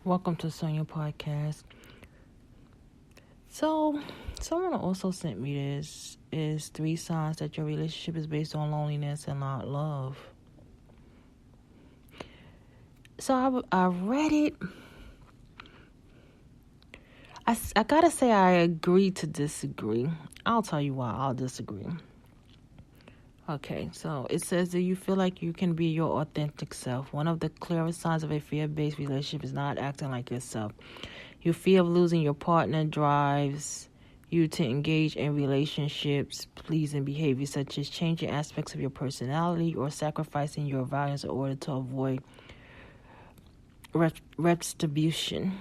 Welcome to Sonia Podcast. So, someone also sent me this is 3 signs that your relationship is based on loneliness and not love. So I read it. I gotta say I agree to disagree. I'll tell you why I'll disagree. Okay, so it says that you feel like you can be your authentic self. One of the clearest signs of a fear-based relationship is not acting like yourself. Your fear of losing your partner drives you to engage in relationships pleasing behavior such as changing aspects of your personality or sacrificing your values in order to avoid retribution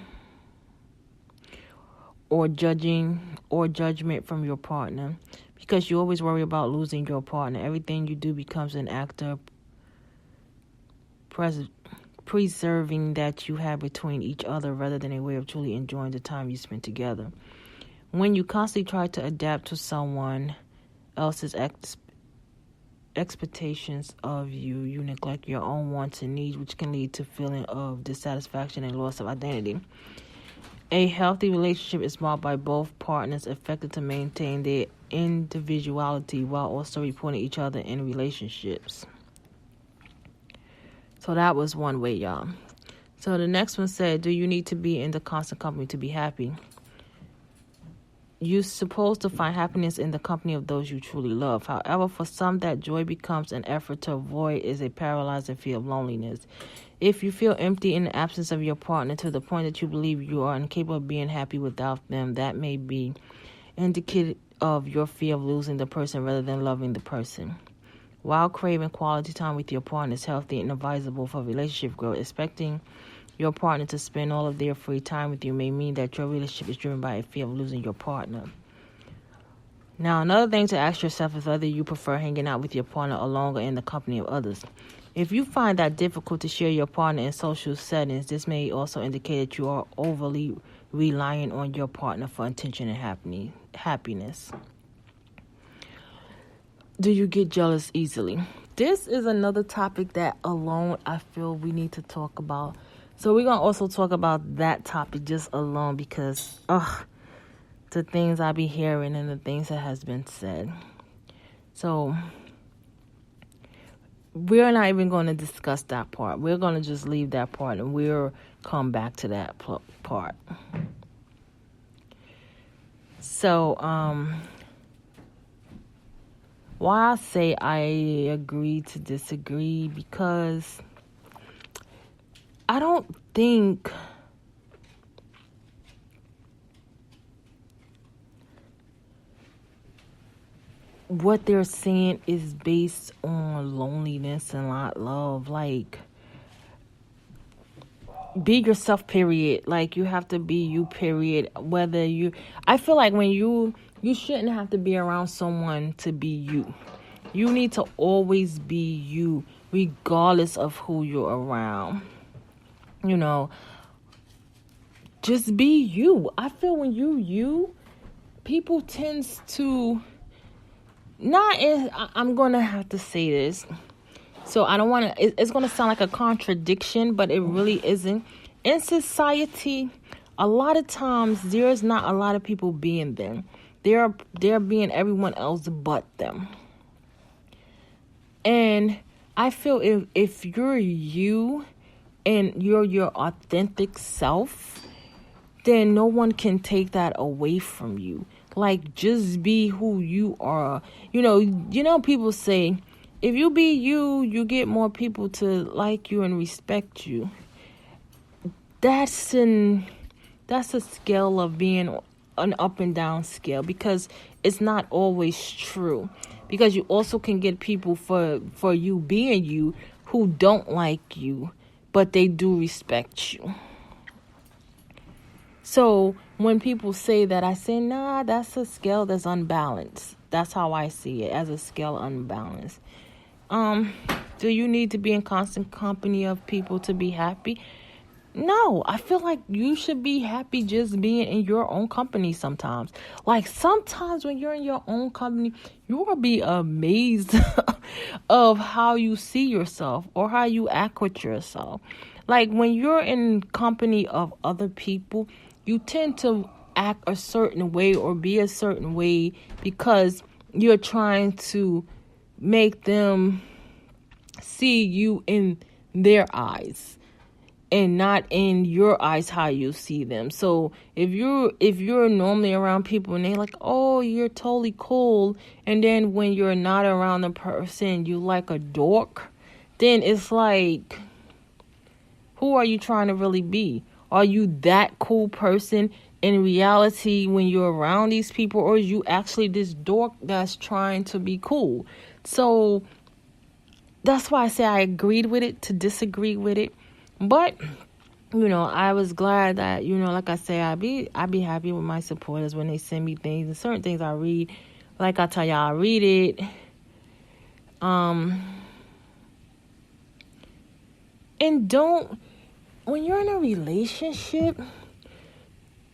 or judgment from your partner. Because you always worry about losing your partner, everything you do becomes an act of preserving that you have between each other rather than a way of truly enjoying the time you spend together. When you constantly try to adapt to someone else's expectations of you, you neglect your own wants and needs, which can lead to feeling of dissatisfaction and loss of identity. A healthy relationship is marked by both partners expected to maintain their individuality while also supporting each other in relationships. So that was one way, y'all. So the next one said, do you need to be in the constant company to be happy? You're supposed to find happiness in the company of those you truly love. However, for some, that joy becomes an effort to avoid is a paralyzing fear of loneliness. If you feel empty in the absence of your partner to the point that you believe you are incapable of being happy without them, that may be indicative of your fear of losing the person rather than loving the person. While craving quality time with your partner is healthy and advisable for relationship growth, expecting your partner to spend all of their free time with you may mean that your relationship is driven by a fear of losing your partner. Now, another thing to ask yourself is whether you prefer hanging out with your partner alone or in the company of others. If you find that difficult to share your partner in social settings, this may also indicate that you are overly relying on your partner for attention and happiness. Do you get jealous easily? This is another topic that alone I feel we need to talk about. So we're going to also talk about that topic just alone because, the things I be hearing and the things that has been said. So we're not even going to discuss that part. We're going to just leave that part and we'll come back to that part. So, why I say I agree to disagree, because I don't think what they're saying is based on loneliness and not love. Like, be yourself, period. Like, you have to be you, period. I feel like when you shouldn't have to be around someone to be you. You need to always be you, regardless of who you're around. You know, just be you. I feel when you, people tends to I'm going to have to say this. So I don't want to, it's going to sound like a contradiction, but it really isn't. In society, a lot of times there's not a lot of people being them. They're being everyone else but them. And I feel if you're you and you're your authentic self, then no one can take that away from you. Like, just be who you are. You know, people say, if you be you, you get more people to like you and respect you. That's a scale of being an up and down scale, because it's not always true. Because you also can get people for you being you who don't like you, but they do respect you. So when people say that, I say, nah, that's a scale that's unbalanced. That's how I see it, as a scale unbalanced. Do you need to be in constant company of people to be happy? No, I feel like you should be happy just being in your own company sometimes. Like, sometimes when you're in your own company, you will be amazed of how you see yourself or how you act with yourself. Like when you're in company of other people, you tend to act a certain way or be a certain way because you're trying to make them see you in their eyes and not in your eyes how you see them. So if you're normally around people and they're like, oh, you're totally cool, and then when you're not around the person you like a dork, then it's like, who are you trying to really be? Are you that cool person in reality when you're around these people, or are you actually this dork that's trying to be cool? So that's why I say I agreed with it to disagree with it. But I was glad that, like I say, I be happy with my supporters when they send me things, and certain things I read. Like I tell y'all, I read it. And when you're in a relationship,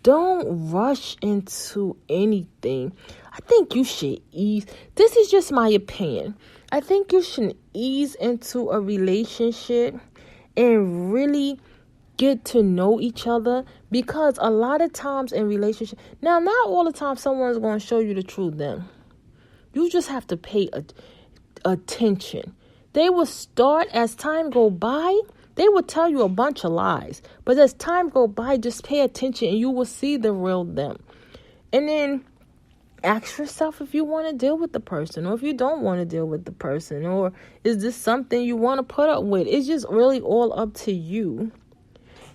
don't rush into anything. I think you should ease. This is just my opinion. I think you should ease into a relationship and really get to know each other, because a lot of times in relationships, now not all the time someone's going to show you the truth them. You just have to pay attention. They will start, as time go by, they will tell you a bunch of lies. But as time go by, just pay attention and you will see the real them. And then ask yourself if you want to deal with the person, or if you don't want to deal with the person, or is this something you want to put up with? It's just really all up to you.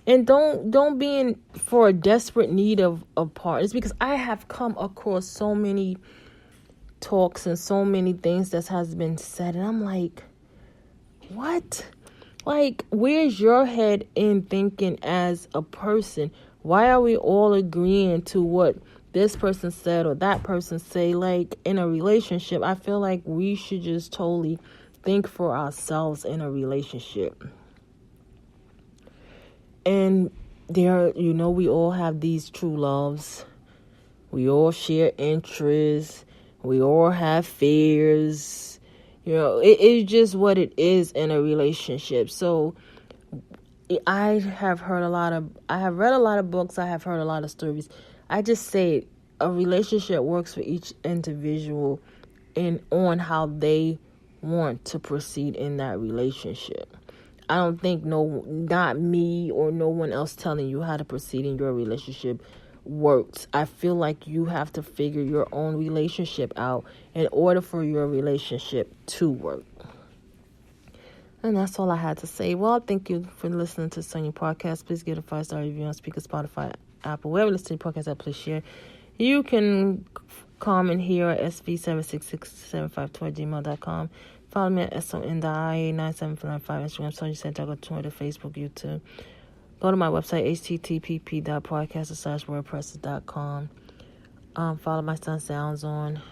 And don't be in for a desperate need of partners, because I have come across so many talks and so many things that has been said, and I'm like, what? Like, where's your head in thinking as a person? Why are we all agreeing to what this person said or that person say? Like, in a relationship, I feel like we should just totally think for ourselves in a relationship. And there, we all have these true loves. We all share interests. We all have fears. It's just what it is in a relationship. So I have read a lot of books. I have heard a lot of stories. I just say a relationship works for each individual and on how they want to proceed in that relationship. I don't think not me or no one else telling you how to proceed in your relationship works. I feel like you have to figure your own relationship out in order for your relationship to work. And that's all I had to say. Well, thank you for listening to Sonia Podcast. Please give a 5-star review on Speaker, Spotify, Apple, wherever you listen to podcasts. Please share. You can comment here at sv76675@gmail.com. Follow me at SON.IA97495, Instagram, Sonia Santiago, Twitter, Facebook, YouTube. Go to my website, http://podcast/wordpress.com. Follow my son Sounds on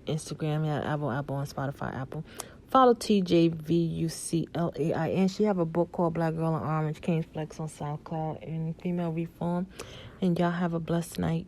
Instagram at Apple, and Spotify, Apple. Follow TJVUCLAIN. She have a book called Black Girl in Orange, King's Flex on SoundCloud and Female Reform. And y'all have a blessed night.